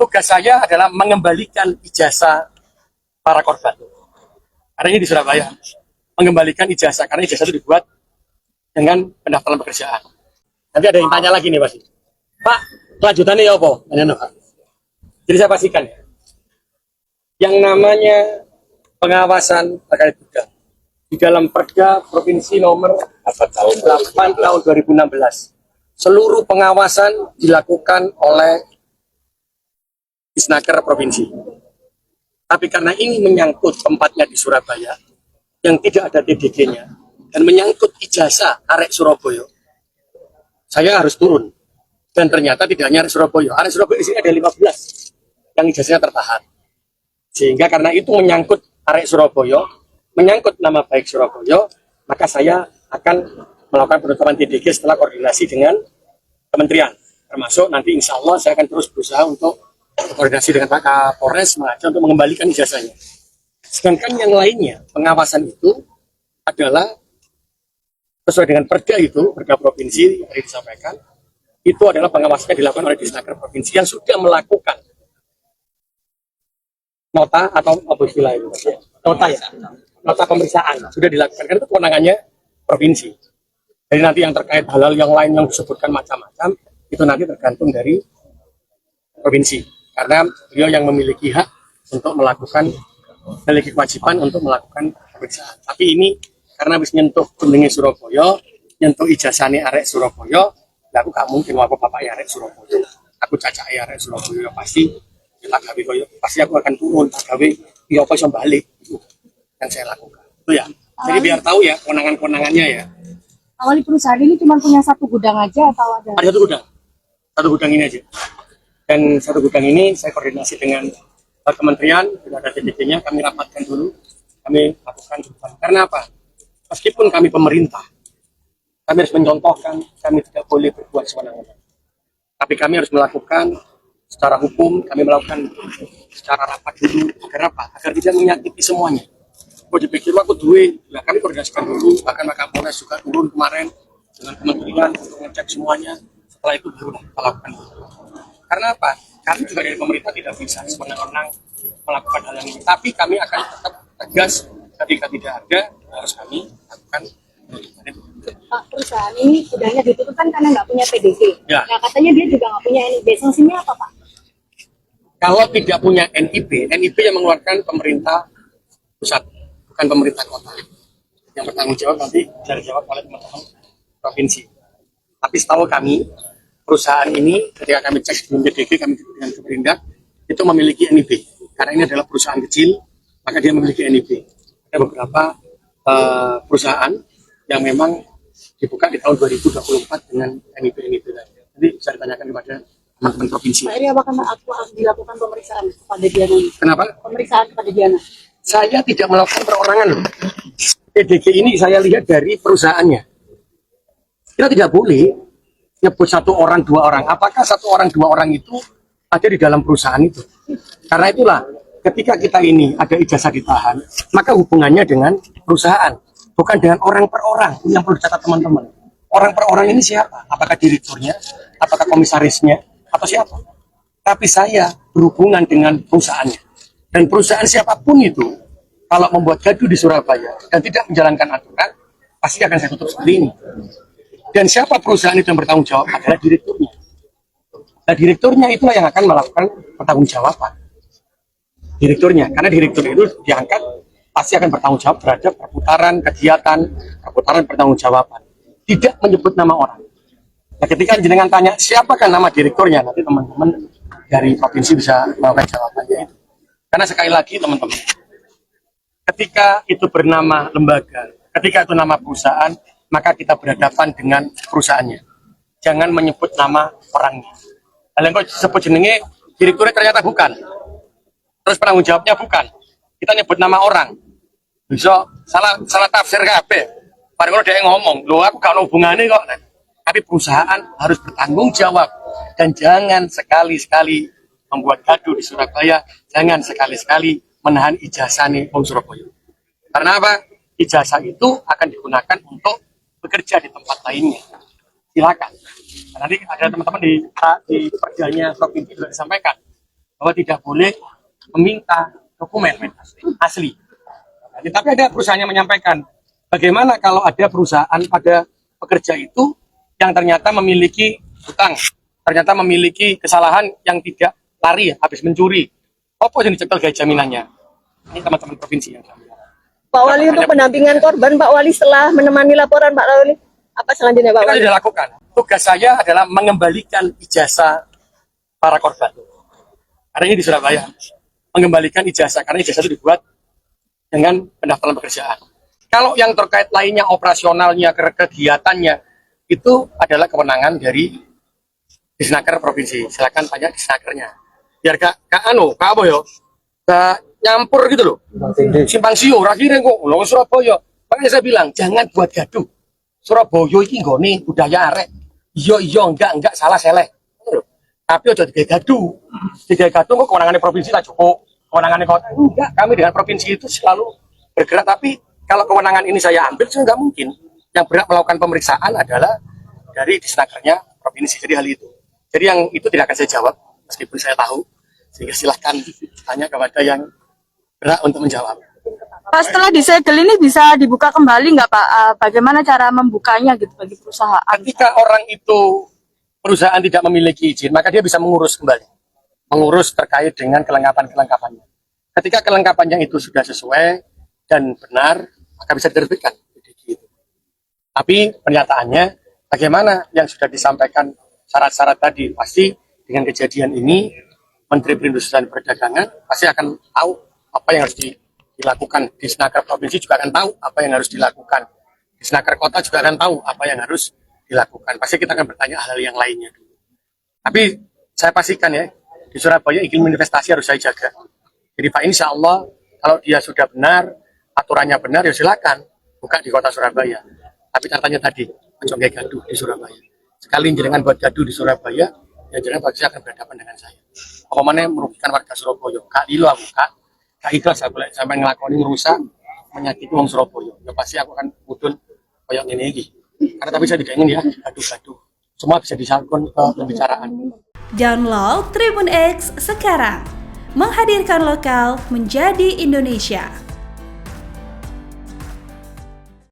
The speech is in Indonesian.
tugas saya adalah mengembalikan ijazah para korban. Karena ini di Surabaya, mengembalikan ijazah, karena ijazah itu dibuat dengan pendaftaran pekerjaan. Nanti ada yang tanya lagi nih Pak, kelanjutannya ya apa? Jadi saya pastikan ya, yang namanya pengawasan terkait gudang di dalam Perda Provinsi nomor 8 tahun 2016, seluruh pengawasan dilakukan oleh Disnaker Provinsi. Tapi karena ini menyangkut tempatnya di Surabaya, yang tidak ada TDG-nya, dan menyangkut ijazah arek Surabaya, saya harus turun. Dan ternyata tidak hanya arek Surabaya. Arek Surabaya di sini ada 15 yang ijazahnya tertahan. Sehingga karena itu menyangkut arek Surabaya, menyangkut nama baik Surabaya, maka saya akan melakukan penetapan TDG setelah koordinasi dengan kementerian. Termasuk nanti insya Allah saya akan terus berusaha untuk koordinasi dengan Pak Kapolres untuk mengembalikan ijazahnya. Sedangkan yang lainnya, pengawasan itu adalah sesuai dengan perda itu, perda provinsi yang disampaikan, itu adalah pengawasannya dilakukan oleh Disnaker Provinsi yang sudah melakukan nota atau apabila itu, nota ya, nota pemeriksaan sudah dilakukan, karena itu kewenangannya provinsi. Jadi nanti yang terkait hal-hal yang lain yang disebutkan macam-macam, itu nanti tergantung dari provinsi. Karena beliau yang memiliki hak untuk melakukan, memiliki kewajiban untuk melakukan pemeriksaan. Tapi ini karena habis nyentuh jenenge Surabaya, nyentuh ijazahnya arek Surabaya, aku gak mungkin aku bapak arek Surabaya. Aku cacai arek Surabaya pasti kita gawe koyo, pasti aku akan turun gawe ya apa iso balik itu yang saya lakukan. Itu ya. Jadi biar tahu ya kewenangan-kewenangannya ya. Awali perusahaan ini cuma punya satu gudang aja atau ada? Ada satu gudang. Satu gudang ini aja. Dan satu gudang ini saya koordinasi dengan kementerian, tidak ada TDG-nya, kami rapatkan dulu, kami lakukan. Karena apa? Meskipun kami pemerintah, kami harus mencontohkan, kami tidak boleh berbuat semena-mena. Tapi kami harus melakukan secara hukum, kami melakukan secara rapat dulu. Agar apa? Agar tidak menyakiti semuanya. Kalau dipikir aku duit, ya kami koordinasikan dulu, bahkan Pak Kapolres juga turun kemarin dengan kementerian untuk ngecek semuanya. Setelah itu baru kita lakukan. Karena apa? Kami juga dari pemerintah tidak bisa semenang-menang melakukan hal yang ini. Tapi kami akan tetap tegas ketika tidak ada, harus kami lakukan. Pak, perusahaan ini gudangnya ditutup kan karena nggak punya PDG. Ya. Nah, katanya dia juga nggak punya NIB. Sanksinya apa, Pak? Kalau tidak punya NIB, NIB yang mengeluarkan pemerintah pusat, bukan pemerintah kota. Yang bertanggung jawab nanti dari jawab oleh teman-teman provinsi. Tapi setahu kami, perusahaan ini ketika kami cek dengan PDG, kami dengan Keperindak, itu memiliki NIB. Karena ini adalah perusahaan kecil, maka dia memiliki NIB. Ada beberapa perusahaan yang memang dibuka di tahun 2024 dengan NIB-NIB lain. Jadi bisa ditanyakan kepada teman-teman provinsi. Pak, ini apakah akan dilakukan pemeriksaan kepada Diana? Kenapa? Pemeriksaan kepada Diana. Saya tidak melakukan perorangan loh. PDG ini saya lihat dari perusahaannya. Kita tidak boleh nyebut satu orang, dua orang. Apakah satu orang, dua orang itu ada di dalam perusahaan itu? Karena itulah, ketika kita ini ada ijazah ditahan, maka hubungannya dengan perusahaan, bukan dengan orang per orang. Ini yang perlu dicatat teman-teman. Orang per orang ini siapa? Apakah direkturnya? Apakah komisarisnya? Atau siapa? Tapi saya berhubungan dengan perusahaannya. Dan perusahaan siapapun itu, kalau membuat gaduh di Surabaya dan tidak menjalankan aturan, pasti akan saya tutup seperti ini. Dan siapa perusahaan itu yang bertanggung jawab adalah direkturnya. Nah, direkturnya itulah yang akan melakukan pertanggungjawaban. Direkturnya, karena direktur itu diangkat pasti akan bertanggung jawab terhadap perputaran kegiatan, perputaran pertanggungjawaban. Tidak menyebut nama orang. Nah, ketika jenengan tanya siapakah nama direkturnya, nanti teman-teman dari provinsi bisa melakukan jawabannya itu. Karena sekali lagi teman-teman, ketika itu bernama lembaga, ketika itu nama perusahaan, maka kita berhadapan dengan perusahaannya. Jangan menyebut nama orangnya. Hal yang kau sebut jenenge direkturnya ternyata bukan. Terus penanggung jawabnya bukan. Kita nyebut nama orang. Bisa salah tafsir kabeh. Padahal kalau dia ngomong, loh aku gak ada hubungannya kok. Tapi perusahaan harus bertanggung jawab. Dan jangan sekali-sekali membuat gaduh di Surabaya. Jangan sekali-sekali menahan ijazah nih Wong Surabaya. Karena apa? Ijazah itu akan digunakan untuk bekerja di tempat lainnya. Silakan. Nanti ada teman-teman di perdanya provinsi juga disampaikan bahwa tidak boleh meminta dokumen asli. Tapi ada perusahaan yang menyampaikan, bagaimana kalau ada perusahaan pada pekerja itu yang ternyata memiliki hutang, ternyata memiliki kesalahan yang tidak lari, habis mencuri. Apa yang dicekel gaya jaminannya? Ini teman-teman provinsi yang Pak Wali, untuk pendampingan korban, Pak Wali setelah menemani laporan Pak Wali, apa selanjutnya Pak kita Wali? sudah lakukan. Tugas saya adalah mengembalikan ijazah para korban. Karena ini di Surabaya, mengembalikan ijazah, karena ijazah itu dibuat dengan pendaftaran pekerjaan. Kalau yang terkait lainnya, operasionalnya, kegiatannya, itu adalah kewenangan dari Disnaker provinsi. Silakan tanya Disnakernya. Biar kak apa yo, nyampur gitu loh. Simpang siur, akhirnya kok ulang Surabaya. Makanya saya bilang, jangan buat gaduh. Surabaya ini nggone budaya arek. Iya enggak salah seleh. Tapi aja digawe gaduh. Digawe gaduh kok kewenangannya provinsi lah cukup. Kewenangannya kota enggak. Kami dengan provinsi itu selalu bergerak, tapi kalau kewenangan ini saya ambil, saya nggak mungkin. Yang berhak melakukan pemeriksaan adalah dari Disnakernya provinsi. Jadi hal itu. Jadi yang itu tidak akan saya jawab, meskipun saya tahu. Sehingga silahkan tanya kepada yang berhak untuk menjawab. Pak, setelah disegel ini bisa dibuka kembali nggak Pak? Bagaimana cara membukanya gitu bagi perusahaan? Ketika orang itu, perusahaan tidak memiliki izin, maka dia bisa mengurus kembali. Mengurus terkait dengan kelengkapannya. Ketika kelengkapannya itu sudah sesuai dan benar, maka bisa diterbitkan. Tapi pernyataannya, bagaimana yang sudah disampaikan syarat-syarat tadi, pasti dengan kejadian ini, Menteri Perindustrian dan Perdagangan pasti akan tahu apa yang harus dilakukan. Disnaker provinsi juga akan tahu apa yang harus dilakukan. Disnaker kota juga akan tahu apa yang harus dilakukan. Pasti kita akan bertanya hal yang lainnya. Tapi saya pastikan ya, di Surabaya iklim investasi harus saya jaga. Jadi Pak, insya Allah kalau dia sudah benar, aturannya benar, ya silakan buka di kota Surabaya. Tapi katanya tadi, ojo gaduh di Surabaya. Sekali jenengan buat gaduh di Surabaya, ya jenengan pasti akan berhadapan dengan saya. Pokoknya merugikan warga Surabaya. Kak Lilo aku kak ikhlas saya boleh sampai ngelakoni merusak, menyakiti orang Surabaya. Ya pasti aku akan mudun kayak ini. Karena tapi saya tidak ingin ya gaduh-gaduh. Semua bisa disalurkan ke pembicaraan. Download Tribun X sekarang. Menghadirkan lokal menjadi Indonesia.